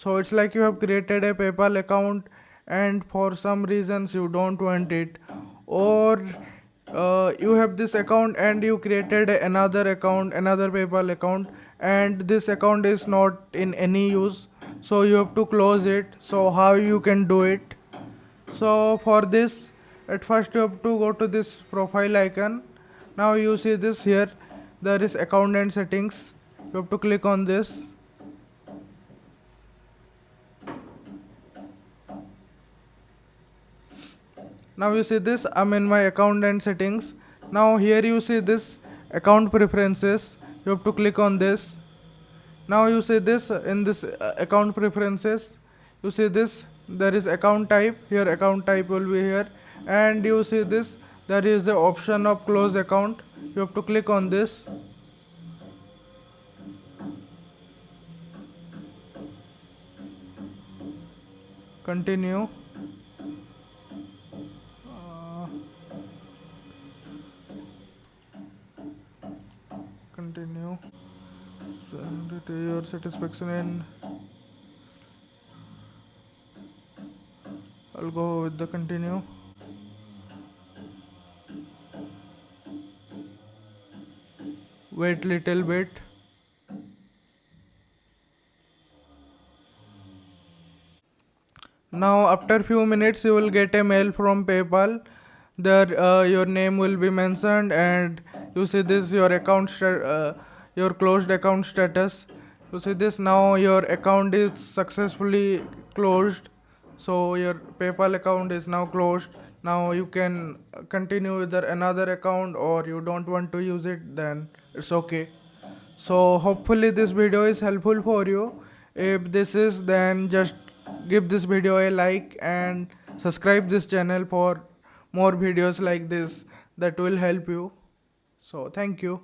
So it's like you have created a PayPal account and for some reasons you don't want it, or you have this account and you created another account, another PayPal account, and this account is not in any use, so you have to close it. So how you can do it? So for this, at first you have to go to this profile icon. Now you see this here, there is account and settings. You have to click on this. Now you see this, I'm in my account and settings. Now here you see this account preferences. You have to click on this. Now you see this in this account preferences. You see this, there is account type. Here account type will be here, and you see this, there is the option of close account. You have to click on this. Continue. Continue. Send it to your satisfaction in. I'll go with the continue. Wait little bit. Now after few minutes you will get a mail from PayPal. There your name will be mentioned, and you see this your your closed account status. You see this, now your account is successfully closed. So your PayPal account is now closed. Now you can continue with another account, or you don't want to use it, then it's okay. So hopefully this video is helpful for you. If this is, then just give this video a like and subscribe this channel for more videos like this that will help you. So thank you.